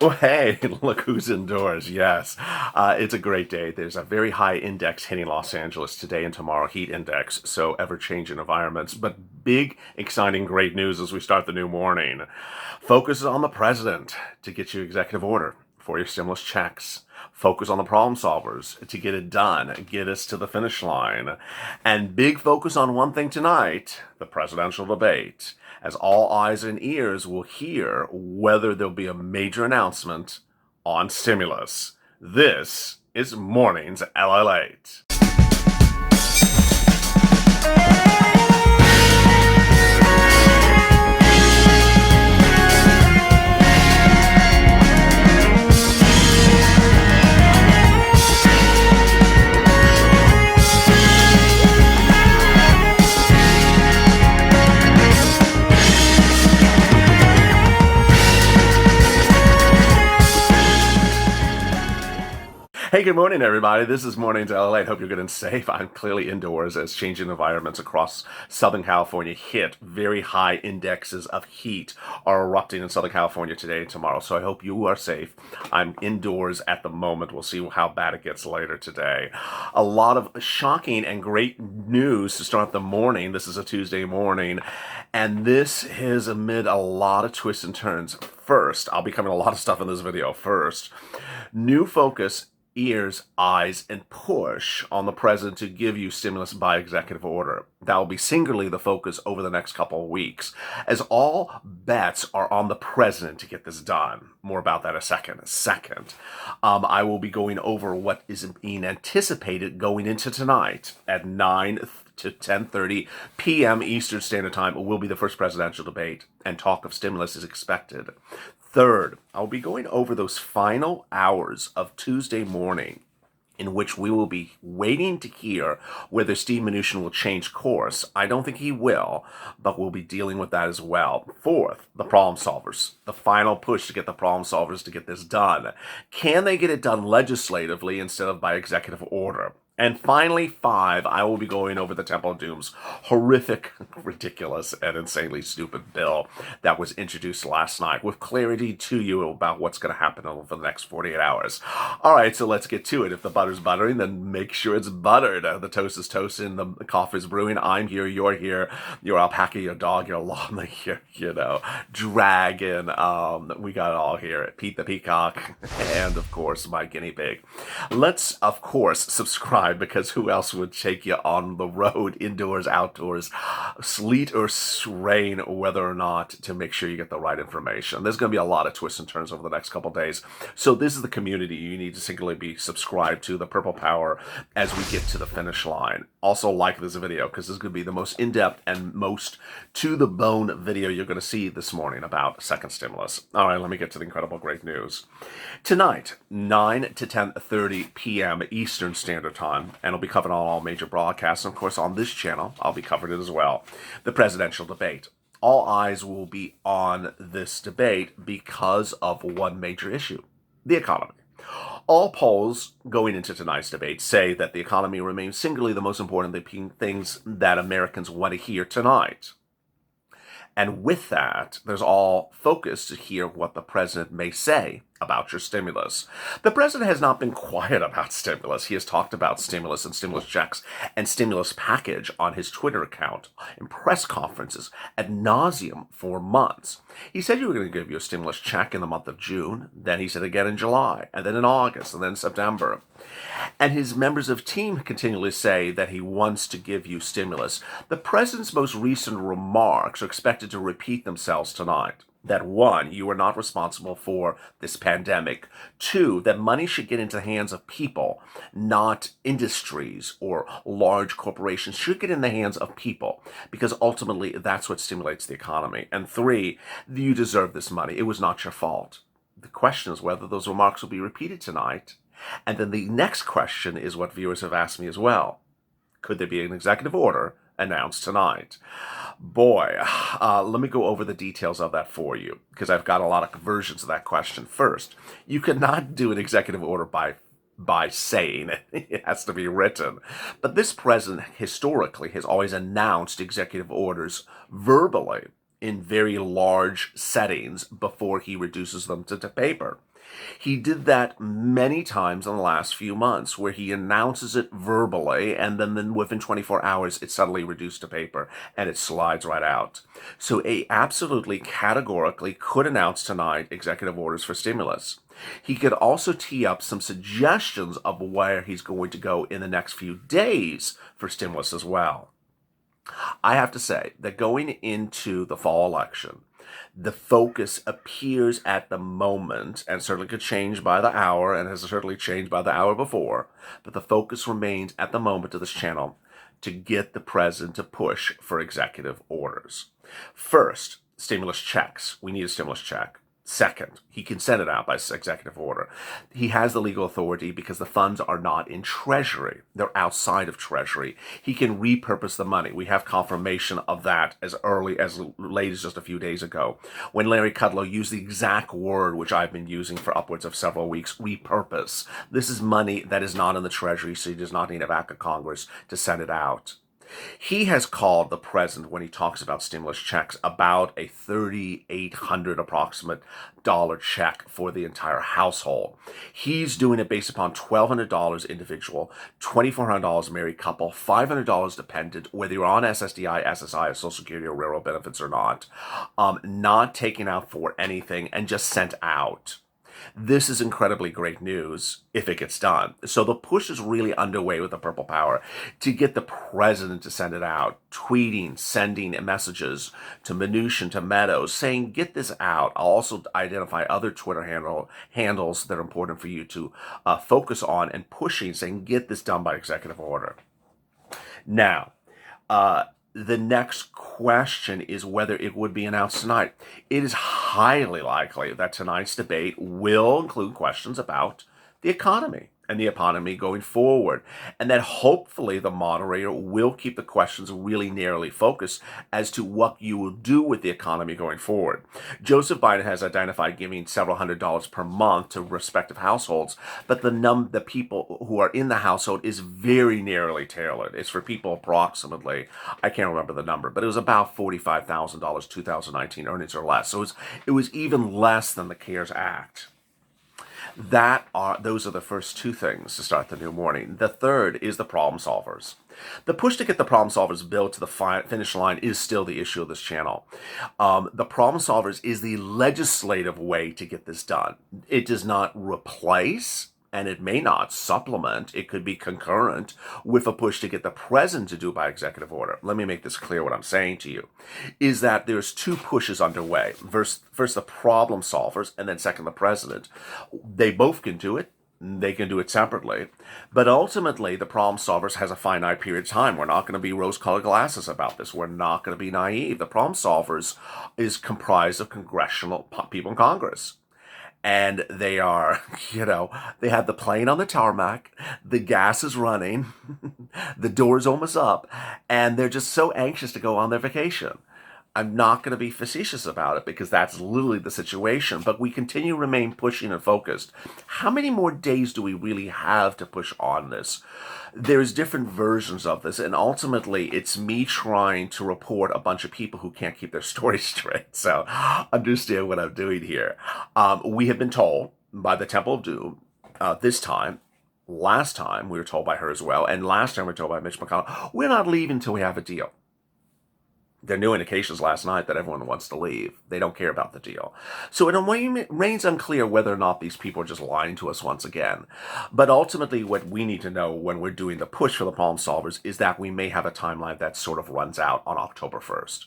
Well, hey, look who's indoors. Yes, it's a great day. There's a very high index hitting Los Angeles today and tomorrow, heat index, so ever-changing environments. But big, exciting, great news as we start the new morning. Focus on the president to get you executive order for your stimulus checks. Focus on the problem solvers to get it done, get us to the finish line. And big focus on one thing tonight, the presidential debate, as all eyes and ears will hear whether there'll be a major announcement on stimulus. This is Mornings LALATE. Hey, good morning, everybody. This is Mornings LA. Hope you're good and safe. I'm clearly indoors as changing environments across Southern California hit. Very high indexes of heat are erupting in Southern California today and tomorrow, so I hope you are safe. I'm indoors at the moment. We'll see how bad it gets later today. A lot of shocking and great news to start the morning. This is a Tuesday morning, and this is amid a lot of twists and turns. First, I'll be covering a lot of stuff in this video. First, new focus, ears, eyes, and push on the president to give you stimulus by executive order. That will be singularly the focus over the next couple of weeks, as all bets are on the president to get this done. More about that in a second. Second, I will be going over what is being anticipated going into tonight at 9 to 10:30 p.m. Eastern Standard Time will be the first presidential debate, and talk of stimulus is expected. Third, I'll be going over those final hours of Tuesday morning in which we will be waiting to hear whether Steve Mnuchin will change course. I don't think he will, but we'll be dealing with that as well. Fourth, the problem solvers. The final push to get the problem solvers to get this done. Can they get it done legislatively instead of by executive order? And finally, 5, I will be going over the Temple of Doom's horrific, ridiculous, and insanely stupid bill that was introduced last night with clarity to you about what's going to happen over the next 48 hours. All right, so let's get to it. If the butter's buttering, then make sure it's buttered. The toast is toasting, the coffee is brewing. I'm here, you're here, your alpaca, your dog, your llama, your, dragon. We got it all here. Pete the Peacock, and of course, my guinea pig. Let's, of course, subscribe, because who else would take you on the road, indoors, outdoors, sleet or rain, whether or not, to make sure you get the right information. There's going to be a lot of twists and turns over the next couple days. So this is the community you need to singularly be subscribed to, the Purple Power, as we get to the finish line. Also like this video, because this is going to be the most in-depth and most to-the-bone video you're going to see this morning about second stimulus. All right, let me get to the incredible great news. Tonight, 9 to 10:30 p.m. Eastern Standard Time, and I'll be covering all major broadcasts. And of course, on this channel, I'll be covering it as well. The presidential debate. All eyes will be on this debate because of one major issue: the economy. All polls going into tonight's debate say that the economy remains singularly the most important things that Americans want to hear tonight. And with that, there's all focus to hear what the president may say about your stimulus. The president has not been quiet about stimulus. He has talked about stimulus and stimulus checks and stimulus package on his Twitter account, in press conferences, ad nauseum for months. He said you were going to give you a stimulus check in the month of June. Then he said again in July, and then in August, and then in September. And his members of team continually say that he wants to give you stimulus. The president's most recent remarks are expected to repeat themselves tonight. That 1, you are not responsible for this pandemic. 2, that money should get into the hands of people, not industries or large corporations. Should get in the hands of people, because ultimately that's what stimulates the economy. And 3, you deserve this money. It was not your fault. The question is whether those remarks will be repeated tonight. And then the next question is what viewers have asked me as well. Could there be an executive order announced tonight? Boy, let me go over the details of that for you, because I've got a lot of versions of that question. First, you cannot do an executive order by saying it. It has to be written. But this president historically has always announced executive orders verbally in very large settings before he reduces them to paper. He did that many times in the last few months, where he announces it verbally, and then within 24 hours, it's suddenly reduced to paper, and it slides right out. So he absolutely categorically could announce tonight executive orders for stimulus. He could also tee up some suggestions of where he's going to go in the next few days for stimulus as well. I have to say that going into the fall election, the focus appears at the moment, and certainly could change by the hour, and has certainly changed by the hour before, but the focus remains at the moment of this channel to get the president to push for executive orders. First, stimulus checks. We need a stimulus check. Second, he can send it out by executive order. He has the legal authority because the funds are not in Treasury. They're outside of Treasury. He can repurpose the money. We have confirmation of that as late as just a few days ago, when Larry Kudlow used the exact word which I've been using for upwards of several weeks: repurpose. This is money that is not in the Treasury, so he does not need a act of Congress to send it out. He has called the president, when he talks about stimulus checks, about a $3,800 approximate check for the entire household. He's doing it based upon $1,200 individual, $2,400 married couple, $500 dependent, whether you're on SSDI, SSI, or Social Security or railroad benefits or not taken out for anything and just sent out. This is incredibly great news if it gets done. So the push is really underway with the Purple Power to get the president to send it out, tweeting, sending messages to Mnuchin, to Meadows, saying, get this out. I'll also identify other Twitter handles that are important for you to focus on, and pushing, saying, get this done by executive order. Now, the next question is whether it would be announced tonight. It is highly likely that tonight's debate will include questions about the economy and the economy going forward, and that hopefully the moderator will keep the questions really narrowly focused as to what you will do with the economy going forward. Joseph Biden has identified giving several $100s per month to respective households, but the people who are in the household is very narrowly tailored. It's for people approximately, I can't remember the number, but it was about $45,000 2019 earnings or less. So it was even less than the CARES Act. Those are the first two things to start the new morning. The third is the problem solvers. The push to get the problem solvers bill to the finish line is still the issue of this channel. The problem solvers is the legislative way to get this done. It does not replace, and it may not supplement, it could be concurrent with a push to get the president to do it by executive order. Let me make this clear. What I'm saying to you is that there's two pushes underway. First the problem solvers, and then second, the president. They both can do it. They can do it separately. But ultimately, the problem solvers has a finite period of time. We're not going to be rose-colored glasses about this. We're not going to be naive. The problem solvers is comprised of congressional people in Congress. And they are, they have the plane on the tarmac, the gas is running, the door's almost up, and they're just so anxious to go on their vacation. I'm not going to be facetious about it because that's literally the situation, but we continue to remain pushing and focused. How many more days do we really have to push on this? There's different versions of this, and ultimately it's me trying to report a bunch of people who can't keep their stories straight. So understand what I'm doing here. We have been told by the Temple of Doom this time, last time we were told by her as well, and last time we were told by Mitch McConnell, we're not leaving until we have a deal. There are new indications last night that everyone wants to leave. They don't care about the deal. So it remains unclear whether or not these people are just lying to us once again. But ultimately, what we need to know when we're doing the push for the problem solvers is that we may have a timeline that sort of runs out on October 1st.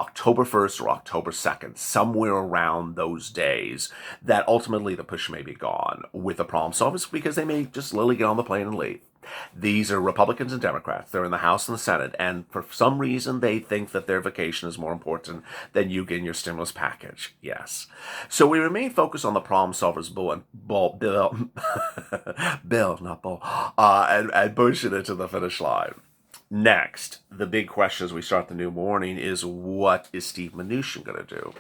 October 1st or October 2nd, somewhere around those days, that ultimately the push may be gone with the problem solvers because they may just literally get on the plane and leave. These are Republicans and Democrats. They're in the House and the Senate, and for some reason they think that their vacation is more important than you getting your stimulus package. Yes. So we remain focused on the problem solvers and pushing it to the finish line. Next, the big question as we start the new morning is, what is Steve Mnuchin going to do?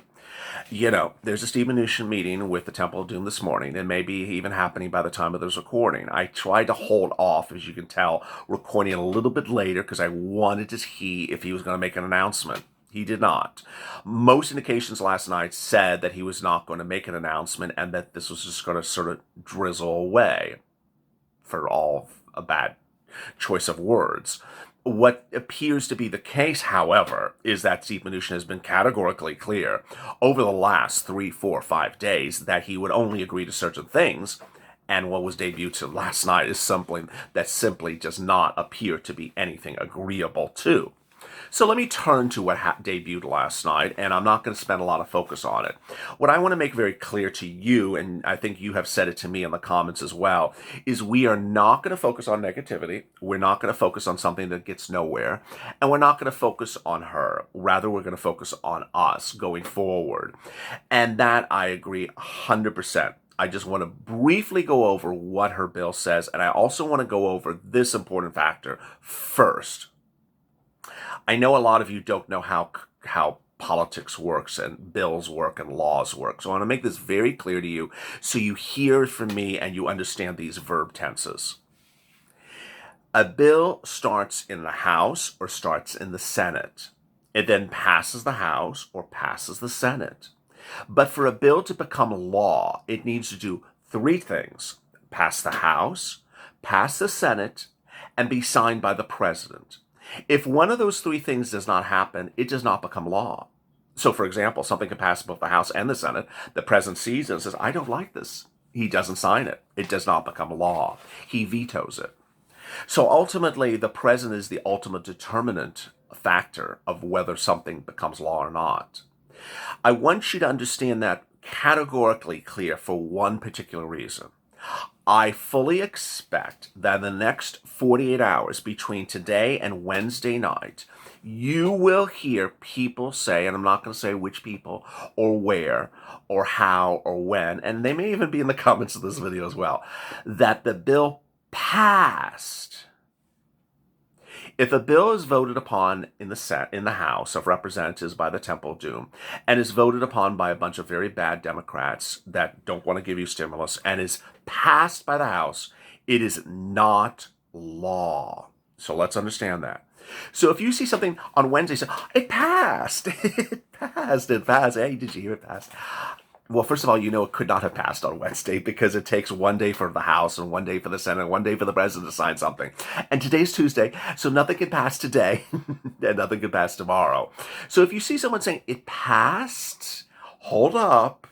There's a Steve Mnuchin meeting with the Temple of Doom this morning, and maybe even happening by the time of this recording. I tried to hold off, as you can tell, recording a little bit later because I wanted to see if he was going to make an announcement. He did not. Most indications last night said that he was not going to make an announcement and that this was just going to sort of drizzle away, for all a bad choice of words. What appears to be the case, however, is that Steve Mnuchin has been categorically clear over the last 3, 4, 5 days that he would only agree to certain things. And what was debuted last night is something that simply does not appear to be anything agreeable to. So let me turn to what debuted last night, and I'm not going to spend a lot of focus on it. What I want to make very clear to you, and I think you have said it to me in the comments as well, is we are not going to focus on negativity. We're not going to focus on something that gets nowhere, and we're not going to focus on her. Rather, we're going to focus on us going forward. And that I agree 100%. I just want to briefly go over what her bill says, and I also want to go over this important factor first. I know a lot of you don't know how politics works and bills work and laws work. So I want to make this very clear to you so you hear from me and you understand these verb tenses. A bill starts in the House or starts in the Senate. It then passes the House or passes the Senate. But for a bill to become law, it needs to do 3 things: pass the House, pass the Senate, and be signed by the president. If one of those 3 things does not happen, it does not become law. So, for example, something can pass both the House and the Senate. The president sees it and says, I don't like this. He doesn't sign it. It does not become law. He vetoes it. So ultimately, the president is the ultimate determinant factor of whether something becomes law or not. I want you to understand that categorically clear for one particular reason. I fully expect that in the next 48 hours between today and Wednesday night, you will hear people say, and I'm not going to say which people or where or how or when, and they may even be in the comments of this video as well, that the bill passed. If a bill is voted upon in the House of Representatives by the Temple Doom and is voted upon by a bunch of very bad Democrats that don't want to give you stimulus and is passed by the House, it is not law. So let's understand that. So if you see something on Wednesday, say, it passed, it passed. Hey, did you hear it passed? Well, first of all, you know it could not have passed on Wednesday because it takes 1 day for the House and 1 day for the Senate and 1 day for the president to sign something. And today's Tuesday, so nothing can pass today and nothing can pass tomorrow. So if you see someone saying it passed, hold up,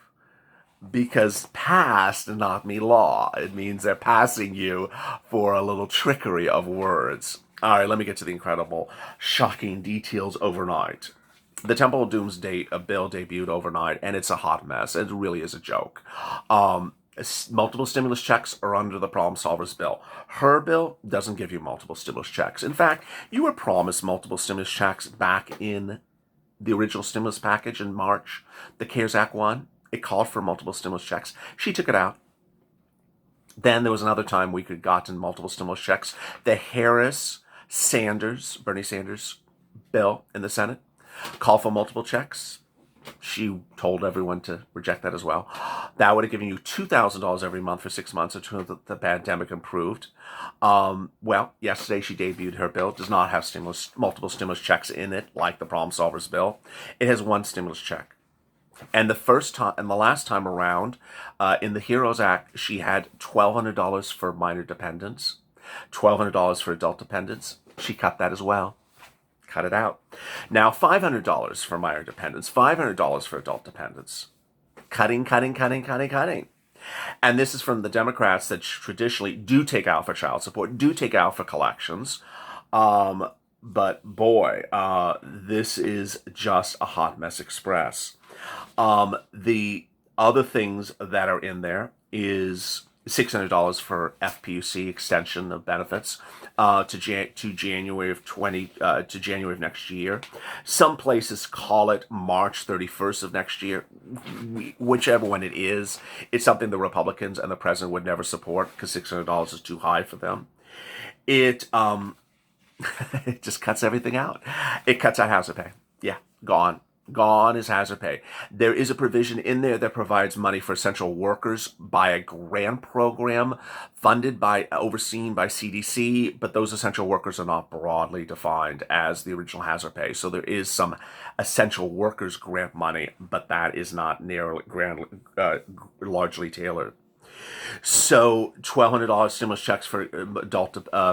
because passed does not mean law. It means they're passing you for a little trickery of words. All right, let me get to the incredible, shocking details overnight. The Temple of Doom's bill debuted overnight, and it's a hot mess. It really is a joke. Multiple stimulus checks are under the problem solvers bill. Her bill doesn't give you multiple stimulus checks. In fact, you were promised multiple stimulus checks back in the original stimulus package in March. The CARES Act one, it called for multiple stimulus checks. She took it out. Then there was another time we could gotten multiple stimulus checks. The Bernie Sanders bill in the Senate call for multiple checks. She told everyone to reject that as well. That would have given you $2,000 every month for 6 months until the pandemic improved. Well, yesterday she debuted her bill. It does not have multiple stimulus checks in it, like the problem solvers bill. It has 1 stimulus check. And the last time around, in the HEROES Act, she had $1,200 for minor dependents, $1,200 for adult dependents. She cut that as well. Cut it out. Now, $500 for minor dependents, $500 for adult dependents. Cutting. And this is from the Democrats that traditionally do take out for child support, do take out for collections. But boy, this is just a hot mess express. The other things that are in there is $600 for FPUC extension of benefits to January of next year. Some places call it March 31st of next year. Whichever one it is, it's something the Republicans and the president would never support because $600 is too high for them. It it just cuts everything out. It cuts out housing pay. Yeah, gone. Gone is hazard pay. There is a provision in there that provides money for essential workers by a grant program funded by, overseen by CDC, but those essential workers are not broadly defined as the original hazard pay. So there is some essential workers grant money, but that is not largely tailored. So $1,200 stimulus checks for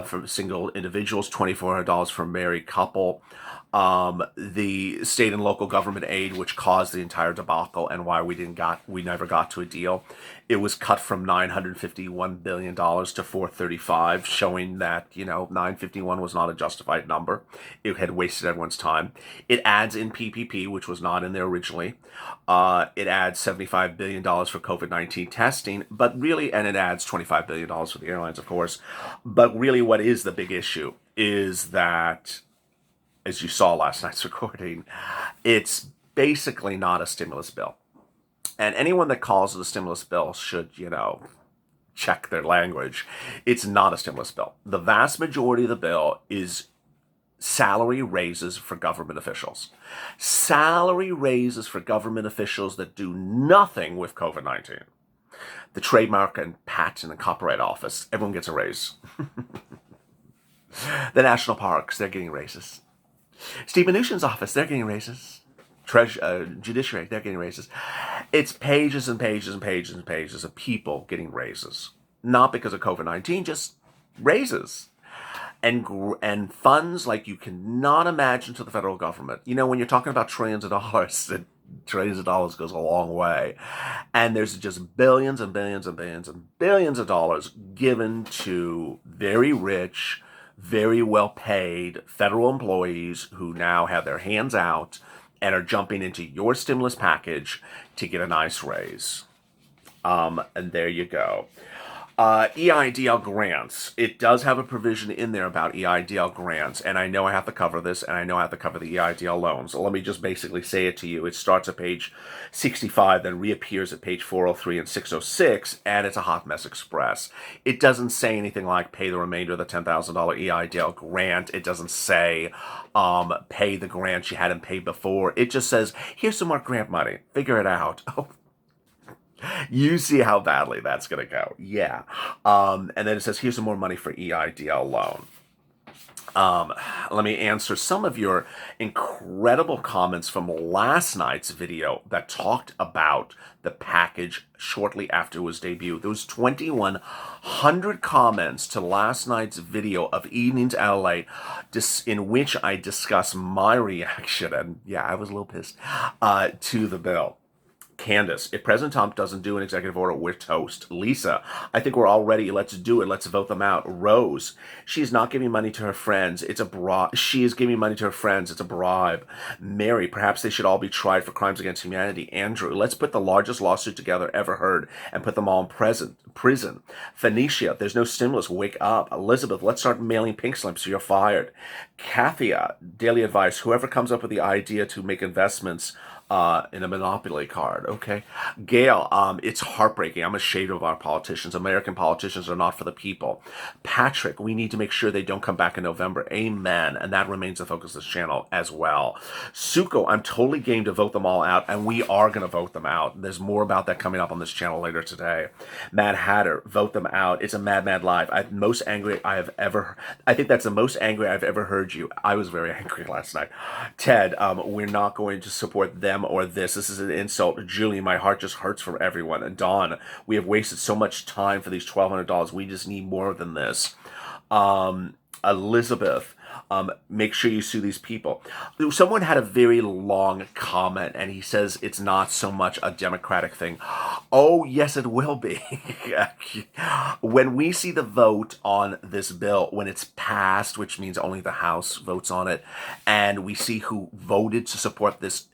for single individuals, $2,400 for married couple. The state and local government aid, which caused the entire debacle and why we never got to a deal, it was cut from $951 billion to $435, showing that 951 was not a justified number. It had wasted everyone's time. It adds in PPP, which was not in there originally. It adds $75 billion for COVID-19 testing, but really, and it adds $25 billion for the airlines, of course. But really, what is the big issue is that, as you saw last night's recording, it's basically not a stimulus bill. And anyone that calls it a stimulus bill should, check their language. It's not a stimulus bill. The vast majority of the bill is salary raises for government officials. Salary raises for government officials that do nothing with COVID-19. The Trademark and Patent and Copyright Office, everyone gets a raise. The national parks, they're getting raises. Steve Mnuchin's office, they're getting raises. Judiciary, they're getting raises. It's pages and pages and pages and pages of people getting raises. Not because of COVID-19, just raises. And funds like you cannot imagine to the federal government. When you're talking about trillions of dollars, trillions of dollars goes a long way. And there's just billions and billions and billions and billions of dollars given to very rich, very well-paid federal employees who now have their hands out and are jumping into your stimulus package to get a nice raise. And there you go. EIDL grants. It does have a provision in there about EIDL grants, and I know I have to cover this, and I know I have to cover the EIDL loans. So let me just basically say it to you. It starts at page 65, then reappears at page 403 and 606, and it's a hot mess express. It doesn't say anything like pay the remainder of the $10,000 EIDL grant. It doesn't say pay the grant you hadn't paid before. It just says, here's some more grant money. Figure it out. Oh, you see how badly that's going to go. Yeah. And then it says, here's some more money for EIDL loan. Let me answer some of your incredible comments from last night's video that talked about the package shortly after it was debuted. There was 2,100 comments to last night's video of Evenings LA, in which I discuss my reaction, and yeah, I was a little pissed, to the bill. Candace, if President Trump doesn't do an executive order, we're toast. Lisa, I think we're all ready. Let's do it. Let's vote them out. Rose, she's not giving money to her friends. It's a bribe. She is giving money to her friends. It's a bribe. Mary, perhaps they should all be tried for crimes against humanity. Andrew, let's put the largest lawsuit together ever heard and put them all in prison. Phoenicia, there's no stimulus. Wake up. Elizabeth, let's start mailing pink slips. You're fired. Kathia, daily advice. Whoever comes up with the idea to make investments in a monopoly card, okay? Gail, it's heartbreaking. I'm ashamed of our politicians. American politicians are not for the people. Patrick, we need to make sure they don't come back in November. Amen. And that remains the focus of this channel as well. Suko, I'm totally game to vote them all out, and we are going to vote them out. There's more about that coming up on this channel later today. Mad Hatter, vote them out. It's a mad live. I think that's the most angry I've ever heard you. I was very angry last night. Ted, we're not going to support them or this. This is an insult. Julie, my heart just hurts for everyone. And Dawn, we have wasted so much time for these $1,200. We just need more than this. Elizabeth, make sure you sue these people. Someone had a very long comment, and he says it's not so much a Democratic thing. Oh, yes, it will be. When we see the vote on this bill, when it's passed, which means only the House votes on it, and we see who voted to support this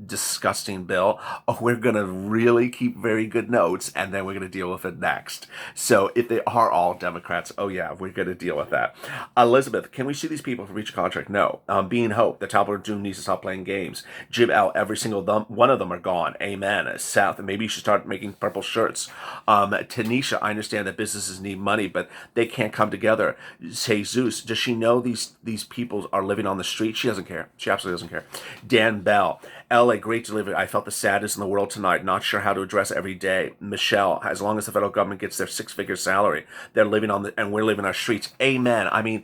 disgusting bill, we're going to really keep very good notes, and then we're going to deal with it next. So if they are all Democrats, oh yeah, we're going to deal with that. Elizabeth, can we sue these people for breach of contract? No. Being Hope, the Talbot Doom needs to stop playing games. Jim L, every single one of them are gone. Amen. South, maybe you should start making purple shirts. Tanisha, I understand that businesses need money, but they can't come together. Say Zeus, does she know these people are living on the street? She doesn't care. She absolutely doesn't care. Dan Bell, LA, great delivery. I felt the saddest in the world tonight. Not sure how to address every day. Michelle, as long as the federal government gets their six-figure salary, they're living on the, and we're living on our streets. Amen. I mean,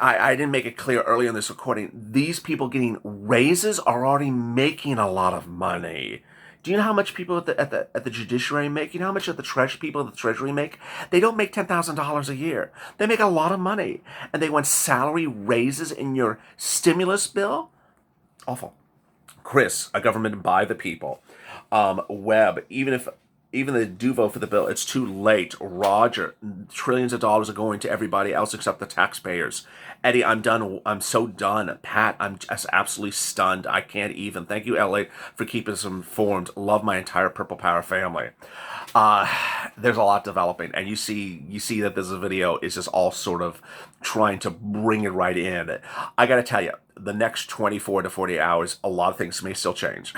I didn't make it clear earlier in this recording. These people getting raises are already making a lot of money. Do you know how much people at the judiciary make? You know how much the people at the treasury make? They don't make $10,000 a year. They make a lot of money, and they want salary raises in your stimulus bill. Awful. Chris, a government by the people. Webb, even they do vote for the bill, it's too late. Roger, trillions of dollars are going to everybody else except the taxpayers. Eddie, I'm done. I'm so done. Pat, I'm just absolutely stunned. I can't even. Thank you, LA, for keeping us informed. Love my entire Purple Power family. There's a lot developing, and you see that this video is just all sort of trying to bring it right in. I got to tell you, the next 24 to 40 hours, a lot of things may still change.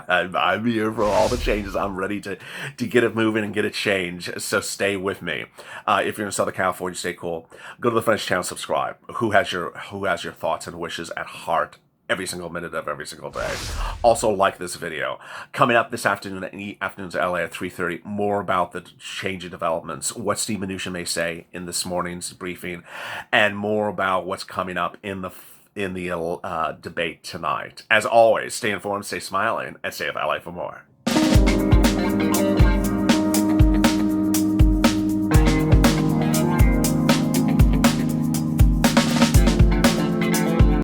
I'm here for all the changes. I'm ready to get it moving and get it changed. So stay with me. If you're in Southern California, stay cool. Go to the French channel, subscribe. Who has your thoughts and wishes at heart every single minute of every single day? Also, like this video. Coming up this afternoon at Afternoons LA at 3:30, more about the changing developments, what Steve Mnuchin may say in this morning's briefing, and more about what's coming up in the debate tonight. As always, stay informed, stay smiling, and stay with LA for more.